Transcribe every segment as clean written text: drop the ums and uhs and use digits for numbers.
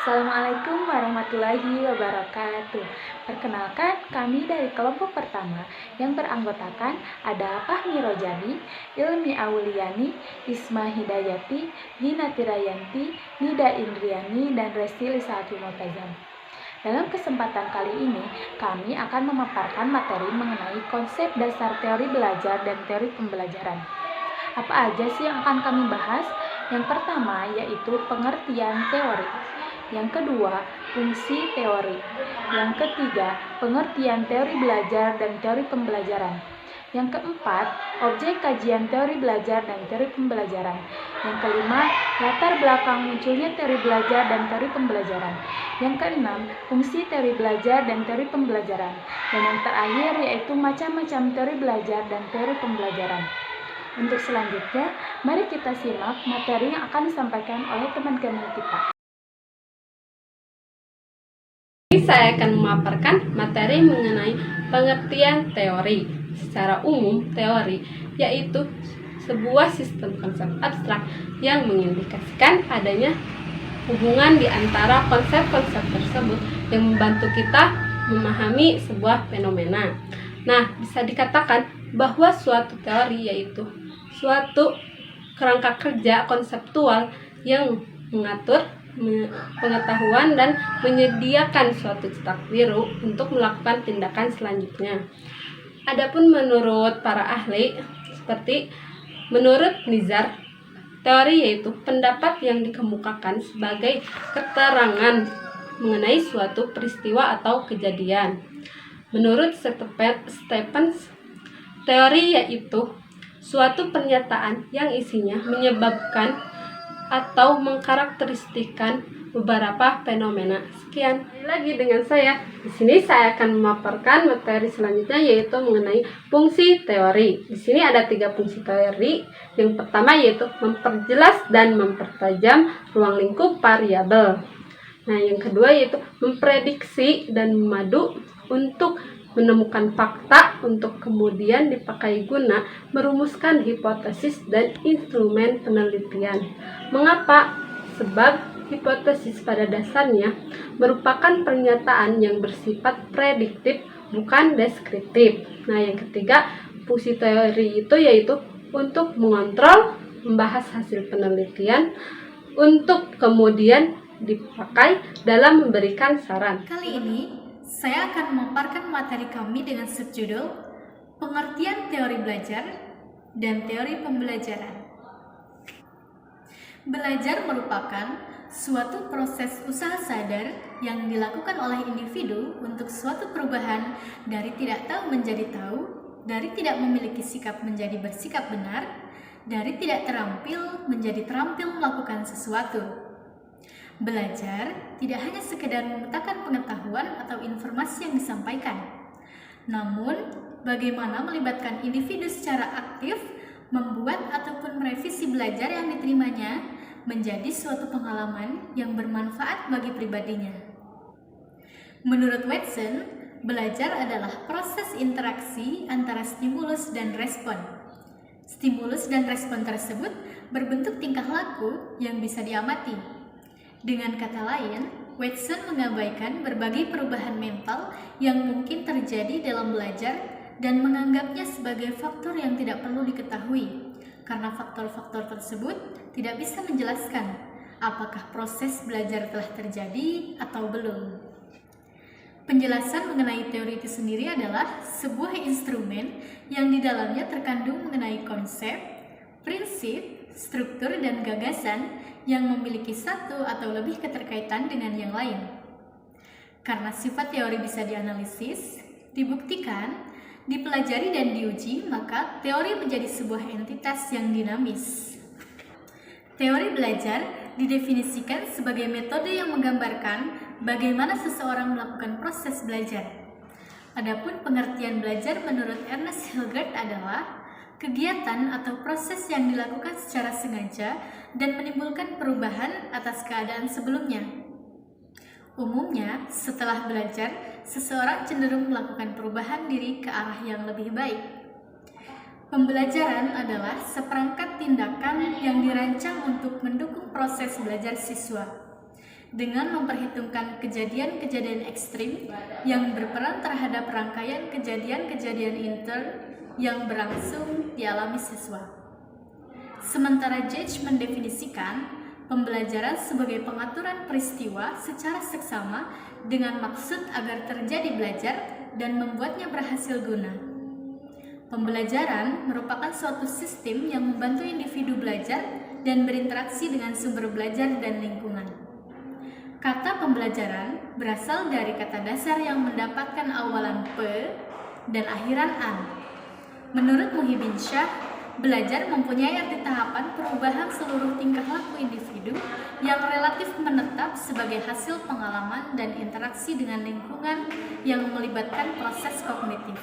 Assalamualaikum warahmatullahi wabarakatuh. Perkenalkan, kami dari kelompok pertama yang beranggotakan ada Fahmi Rojani, Ilmi Auliani, Isma Hidayati, Gina Tirayanti, Nida Indriani, dan Resti Lisati Multazam. Dalam kesempatan kali ini, kami akan memaparkan materi mengenai konsep dasar teori belajar dan teori pembelajaran. Apa aja sih yang akan kami bahas? Yang pertama yaitu pengertian teori. Yang kedua, fungsi teori. Yang ketiga, pengertian teori belajar dan teori pembelajaran. Yang keempat, objek kajian teori belajar dan teori pembelajaran. Yang kelima, latar belakang munculnya teori belajar dan teori pembelajaran. Yang keenam, fungsi teori belajar dan teori pembelajaran. Dan yang terakhir yaitu macam-macam teori belajar dan teori pembelajaran. Untuk selanjutnya, mari kita simak materi yang akan disampaikan oleh teman-teman kita. Saya akan memaparkan materi mengenai pengertian teori. Secara umum, teori yaitu sebuah sistem konsep abstrak yang mengindikasikan adanya hubungan di antara konsep-konsep tersebut yang membantu kita memahami sebuah fenomena. Nah, bisa dikatakan bahwa suatu teori yaitu suatu kerangka kerja konseptual yang mengatur pengetahuan dan menyediakan suatu cetak biru untuk melakukan tindakan selanjutnya. Adapun menurut para ahli, seperti menurut Nizar, teori yaitu pendapat yang dikemukakan sebagai keterangan mengenai suatu peristiwa atau kejadian. Menurut Stephens, teori yaitu suatu pernyataan yang isinya menyebabkan atau mengkarakteristikkan beberapa fenomena. Sekian lagi dengan saya. Di sini saya akan memaparkan materi selanjutnya yaitu mengenai fungsi teori. Di sini ada 3 fungsi teori. Yang pertama yaitu memperjelas dan mempertajam ruang lingkup variabel. Nah, yang kedua yaitu memprediksi dan memadu untuk menemukan fakta untuk kemudian dipakai guna merumuskan hipotesis dan instrumen penelitian. Mengapa? Sebab hipotesis pada dasarnya merupakan pernyataan yang bersifat prediktif, bukan deskriptif. Nah, yang ketiga, fungsi teori itu yaitu untuk mengontrol, membahas hasil penelitian, untuk kemudian dipakai dalam memberikan saran. Kali ini, saya akan memaparkan materi kami dengan subjudul Pengertian Teori Belajar dan Teori Pembelajaran. Belajar merupakan suatu proses usaha sadar yang dilakukan oleh individu untuk suatu perubahan dari tidak tahu menjadi tahu, dari tidak memiliki sikap menjadi bersikap benar, dari tidak terampil menjadi terampil melakukan sesuatu. Belajar tidak hanya sekedar memetakan pengetahuan atau informasi yang disampaikan, namun bagaimana melibatkan individu secara aktif, membuat ataupun merevisi belajar yang diterimanya menjadi suatu pengalaman yang bermanfaat bagi pribadinya. Menurut Watson, belajar adalah proses interaksi antara stimulus dan respon. Stimulus dan respon tersebut berbentuk tingkah laku yang bisa diamati. Dengan kata lain, Watson mengabaikan berbagai perubahan mental yang mungkin terjadi dalam belajar dan menganggapnya sebagai faktor yang tidak perlu diketahui, karena faktor-faktor tersebut tidak bisa menjelaskan apakah proses belajar telah terjadi atau belum. Penjelasan mengenai teori itu sendiri adalah sebuah instrumen yang di dalamnya terkandung mengenai konsep, prinsip, struktur, dan gagasan yang memiliki satu atau lebih keterkaitan dengan yang lain. Karena sifat teori bisa dianalisis, dibuktikan, dipelajari, dan diuji, maka teori menjadi sebuah entitas yang dinamis. Teori belajar didefinisikan sebagai metode yang menggambarkan bagaimana seseorang melakukan proses belajar. Adapun pengertian belajar menurut Ernest Hilgert adalah kegiatan atau proses yang dilakukan secara sengaja dan menimbulkan perubahan atas keadaan sebelumnya. Umumnya, setelah belajar, seseorang cenderung melakukan perubahan diri ke arah yang lebih baik. Pembelajaran adalah seperangkat tindakan yang dirancang untuk mendukung proses belajar siswa. dengan memperhitungkan kejadian-kejadian ekstrim yang berperan terhadap rangkaian kejadian-kejadian intern yang berlangsung dialami siswa. Sementara Judge mendefinisikan pembelajaran sebagai pengaturan peristiwa secara seksama dengan maksud agar terjadi belajar dan membuatnya berhasil guna. Pembelajaran merupakan suatu sistem yang membantu individu belajar dan berinteraksi dengan sumber belajar dan lingkungan. Kata pembelajaran berasal dari kata dasar yang mendapatkan awalan P dan akhiran an. Menurut Muhyiddin Syah, belajar mempunyai arti tahapan perubahan seluruh tingkah laku individu yang relatif menetap sebagai hasil pengalaman dan interaksi dengan lingkungan yang melibatkan proses kognitif.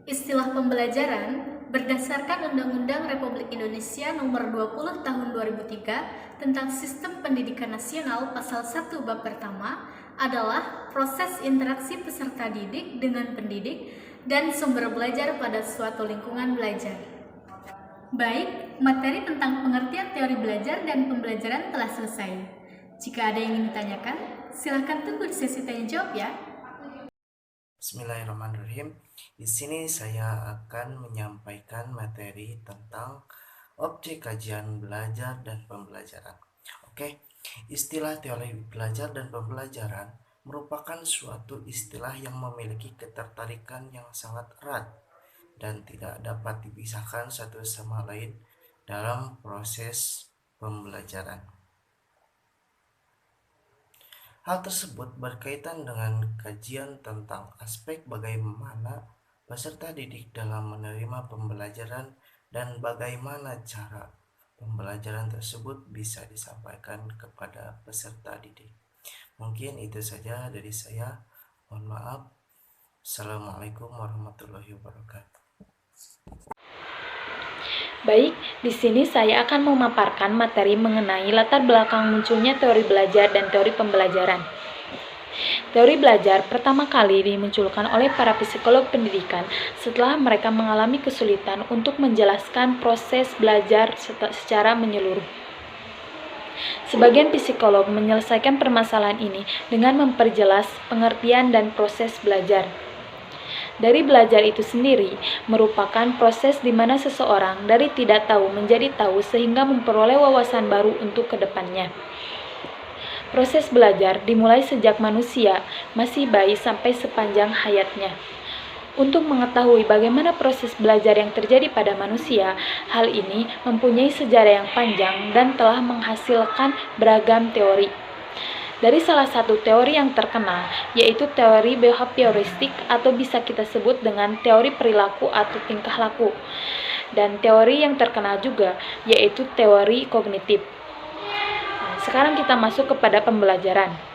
Istilah pembelajaran berdasarkan Undang-Undang Republik Indonesia Nomor 20 Tahun 2003 tentang Sistem Pendidikan Nasional Pasal 1 Bab Pertama adalah proses interaksi peserta didik dengan pendidik dan sumber belajar pada suatu lingkungan belajar. Baik, materi tentang pengertian teori belajar dan pembelajaran telah selesai. Jika ada yang ingin ditanyakan, silakan tunggu di sesi tanya jawab ya. Bismillahirrahmanirrahim. Di sini saya akan menyampaikan materi tentang objek kajian belajar dan pembelajaran. Oke, istilah teori belajar dan pembelajaran merupakan suatu istilah yang memiliki ketertarikan yang sangat erat dan tidak dapat dipisahkan satu sama lain dalam proses pembelajaran. Hal tersebut berkaitan dengan kajian tentang aspek bagaimana peserta didik dalam menerima pembelajaran dan bagaimana cara pembelajaran tersebut bisa disampaikan kepada peserta didik. Mungkin itu saja dari saya. Mohon maaf. Assalamualaikum warahmatullahi wabarakatuh. Baik, di sini saya akan memaparkan materi mengenai latar belakang munculnya teori belajar dan teori pembelajaran. Teori belajar pertama kali dimunculkan oleh para psikolog pendidikan setelah mereka mengalami kesulitan untuk menjelaskan proses belajar secara menyeluruh. Sebagian psikolog menyelesaikan permasalahan ini dengan memperjelas pengertian dan proses belajar. Dari belajar itu sendiri merupakan proses di mana seseorang dari tidak tahu menjadi tahu sehingga memperoleh wawasan baru untuk kedepannya. Proses belajar dimulai sejak manusia masih bayi sampai sepanjang hayatnya. Untuk mengetahui bagaimana proses belajar yang terjadi pada manusia, hal ini mempunyai sejarah yang panjang dan telah menghasilkan beragam teori. Dari salah satu teori yang terkenal, yaitu teori behavioristik atau bisa kita sebut dengan teori perilaku atau tingkah laku. Dan teori yang terkenal juga, yaitu teori kognitif. Sekarang kita masuk kepada pembelajaran.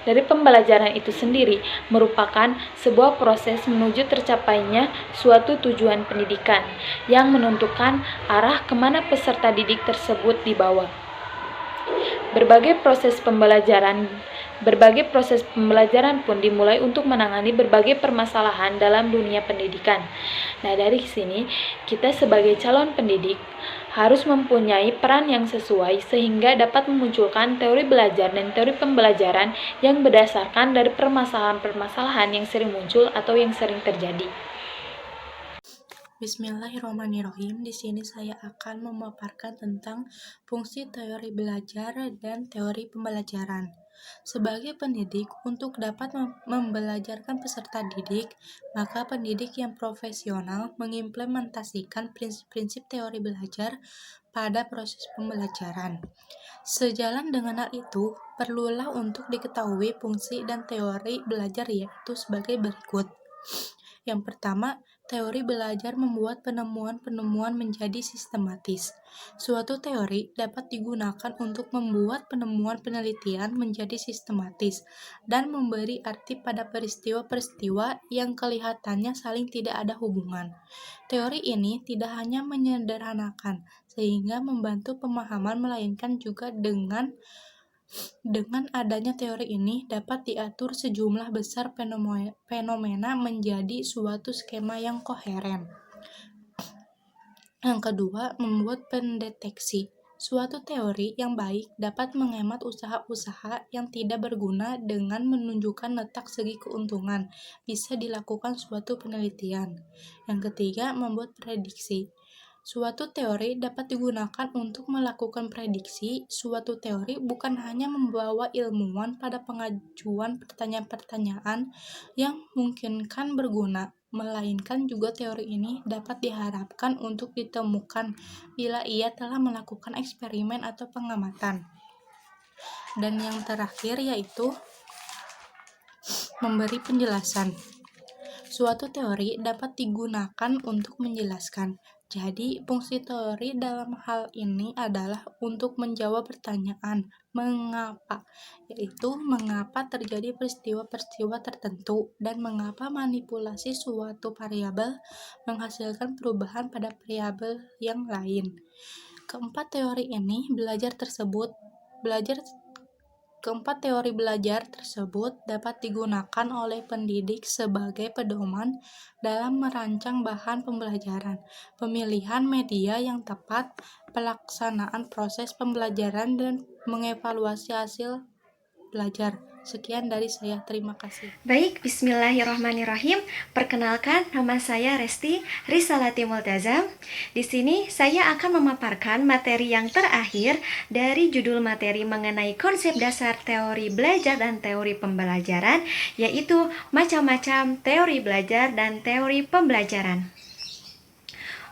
Dari pembelajaran itu sendiri merupakan sebuah proses menuju tercapainya suatu tujuan pendidikan yang menentukan arah kemana peserta didik tersebut dibawa. Berbagai proses pembelajaran pun dimulai untuk menangani berbagai permasalahan dalam dunia pendidikan. Nah, dari sini kita sebagai calon pendidik harus mempunyai peran yang sesuai sehingga dapat memunculkan teori belajar dan teori pembelajaran yang berdasarkan dari permasalahan-permasalahan yang sering muncul atau yang sering terjadi. Bismillahirrahmanirrahim. Di sini saya akan memaparkan tentang fungsi teori belajar dan teori pembelajaran. Sebagai pendidik, untuk dapat membelajarkan peserta didik, maka pendidik yang profesional mengimplementasikan prinsip-prinsip teori belajar pada proses pembelajaran. Sejalan dengan hal itu, perlulah untuk diketahui fungsi dan teori belajar yaitu sebagai berikut. Yang pertama, teori belajar membuat penemuan-penemuan menjadi sistematis. Suatu teori dapat digunakan untuk membuat penemuan penelitian menjadi sistematis dan memberi arti pada peristiwa-peristiwa yang kelihatannya saling tidak ada hubungan. Teori ini tidak hanya menyederhanakan sehingga membantu pemahaman, melainkan juga dengan adanya teori ini dapat diatur sejumlah besar fenomena menjadi suatu skema yang koheren. Yang kedua, membuat pendeteksi. Suatu teori yang baik dapat menghemat usaha-usaha yang tidak berguna dengan menunjukkan letak segi keuntungan. Bisa dilakukan suatu penelitian. Yang ketiga, membuat prediksi. Suatu teori dapat digunakan untuk melakukan prediksi. Suatu teori bukan hanya membawa ilmuwan pada pengajuan pertanyaan-pertanyaan yang memungkinkan berguna, melainkan juga teori ini dapat diharapkan untuk ditemukan bila ia telah melakukan eksperimen atau pengamatan. Dan yang terakhir yaitu memberi penjelasan. Suatu teori dapat digunakan untuk menjelaskan. Jadi, fungsi teori dalam hal ini adalah untuk menjawab pertanyaan mengapa, yaitu mengapa terjadi peristiwa-peristiwa tertentu dan mengapa manipulasi suatu variabel menghasilkan perubahan pada variabel yang lain. Keempat teori belajar tersebut dapat digunakan oleh pendidik sebagai pedoman dalam merancang bahan pembelajaran, pemilihan media yang tepat, pelaksanaan proses pembelajaran, dan mengevaluasi hasil belajar. Sekian dari saya, terima kasih. Baik, bismillahirrahmanirrahim. Perkenalkan, nama saya Resti Risalati Multazam. Di sini saya akan memaparkan materi yang terakhir dari judul materi mengenai konsep dasar teori belajar dan teori pembelajaran, yaitu macam-macam teori belajar dan teori pembelajaran.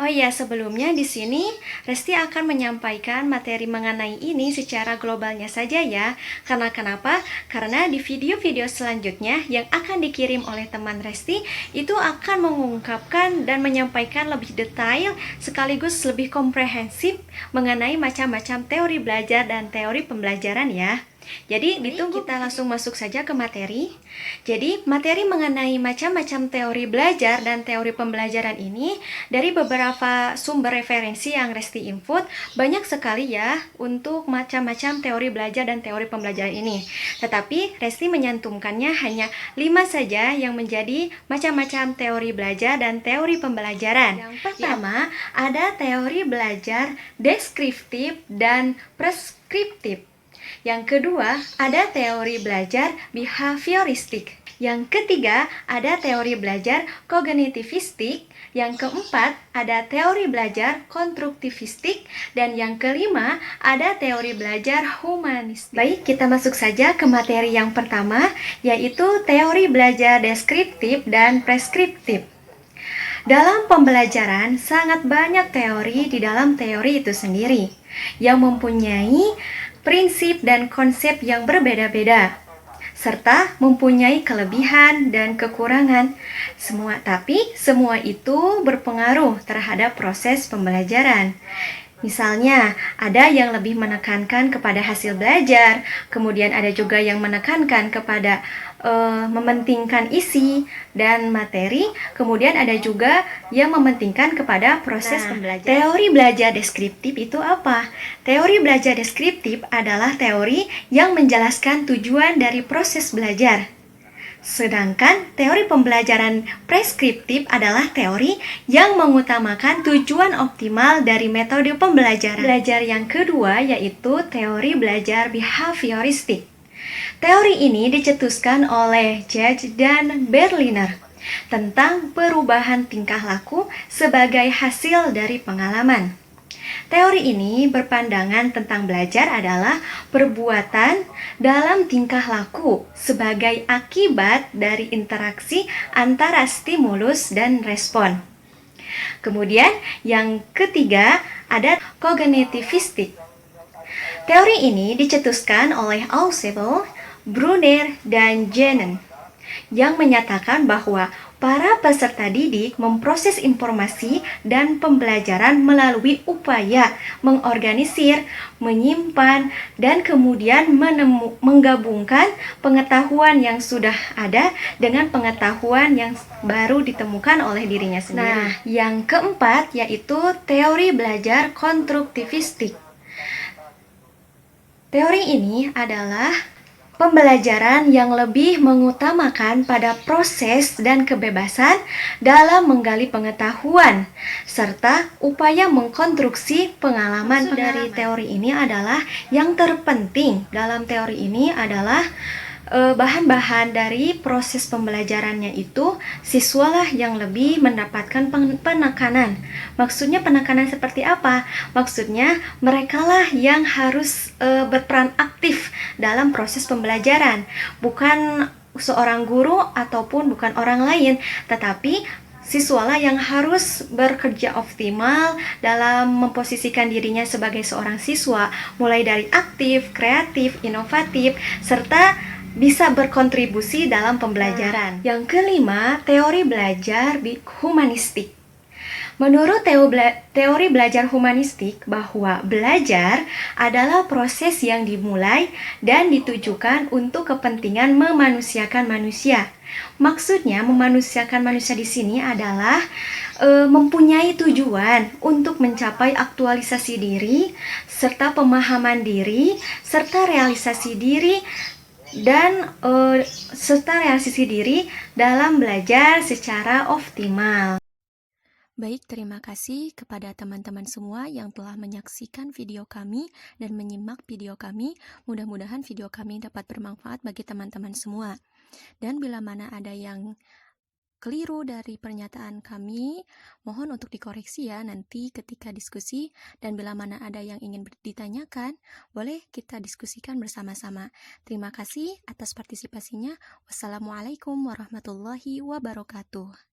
Oh iya, sebelumnya di sini Resti akan menyampaikan materi mengenai ini secara globalnya saja ya. Karena kenapa? Karena di video-video selanjutnya yang akan dikirim oleh teman Resti itu akan mengungkapkan dan menyampaikan lebih detail sekaligus lebih komprehensif mengenai macam-macam teori belajar dan teori pembelajaran ya. Jadi ditunggu, kita langsung masuk saja ke materi. Jadi materi mengenai macam-macam teori belajar dan teori pembelajaran ini dari beberapa sumber referensi yang Resti input banyak sekali ya untuk macam-macam teori belajar dan teori pembelajaran ini. Tetapi Resti menyantumkannya hanya 5 saja yang menjadi macam-macam teori belajar dan teori pembelajaran. Yang pertama ada teori belajar deskriptif dan preskriptif. Yang kedua, ada teori belajar behavioristik. Yang ketiga, ada teori belajar kognitivistik. Yang keempat, ada teori belajar konstruktivistik. Dan yang kelima, ada teori belajar humanistik. Baik, kita masuk saja ke materi yang pertama, yaitu teori belajar deskriptif dan preskriptif. Dalam pembelajaran, sangat banyak teori di dalam teori itu sendiri yang mempunyai prinsip dan konsep yang berbeda-beda, serta mempunyai kelebihan dan kekurangan. Tapi semua itu berpengaruh terhadap proses pembelajaran. Misalnya, ada yang lebih menekankan kepada hasil belajar, kemudian ada juga yang menekankan kepada mementingkan isi dan materi, kemudian ada juga yang mementingkan kepada proses pembelajaran. Teori belajar deskriptif itu apa? Teori belajar deskriptif adalah teori yang menjelaskan tujuan dari proses belajar. Sedangkan teori pembelajaran preskriptif adalah teori yang mengutamakan tujuan optimal dari metode pembelajaran. Belajar yang kedua yaitu teori belajar behavioristik. Teori ini dicetuskan oleh Judge dan Berliner tentang perubahan tingkah laku sebagai hasil dari pengalaman. Teori ini berpandangan tentang belajar adalah perbuatan dalam tingkah laku sebagai akibat dari interaksi antara stimulus dan respon. Kemudian yang ketiga ada kognitivistik. Teori ini dicetuskan oleh Ausubel, Brunner, dan Jennen yang menyatakan bahwa para peserta didik memproses informasi dan pembelajaran melalui upaya mengorganisir, menyimpan, dan kemudian menggabungkan pengetahuan yang sudah ada dengan pengetahuan yang baru ditemukan oleh dirinya sendiri. Nah, yang keempat yaitu teori belajar konstruktivistik. Teori ini adalah pembelajaran yang lebih mengutamakan pada proses dan kebebasan dalam menggali pengetahuan, serta upaya mengkonstruksi pengalaman. Dari teori ini adalah yang terpenting dalam teori ini adalah bahan-bahan dari proses pembelajarannya itu siswalah yang lebih mendapatkan penekanan. Maksudnya penekanan seperti apa? Maksudnya merekalah yang harus berperan aktif dalam proses pembelajaran, bukan seorang guru ataupun bukan orang lain, tetapi siswalah yang harus bekerja optimal dalam memposisikan dirinya sebagai seorang siswa, mulai dari aktif, kreatif, inovatif, serta bisa berkontribusi dalam pembelajaran. Yang kelima, teori belajar humanistik. Menurut teori belajar humanistik, bahwa belajar adalah proses yang dimulai dan ditujukan untuk kepentingan memanusiakan manusia. Maksudnya memanusiakan manusia di sini adalah mempunyai tujuan untuk mencapai aktualisasi diri, serta pemahaman diri, serta realisasi diri dalam belajar secara optimal. Baik, terima kasih kepada teman-teman semua yang telah menyaksikan video kami dan menyimak video kami. Mudah-mudahan video kami dapat bermanfaat bagi teman-teman semua. Dan bila mana ada yang keliru dari pernyataan kami, mohon untuk dikoreksi ya nanti ketika diskusi. Dan bila mana ada yang ingin ditanyakan, boleh kita diskusikan bersama-sama. Terima kasih atas partisipasinya. Wassalamualaikum warahmatullahi wabarakatuh.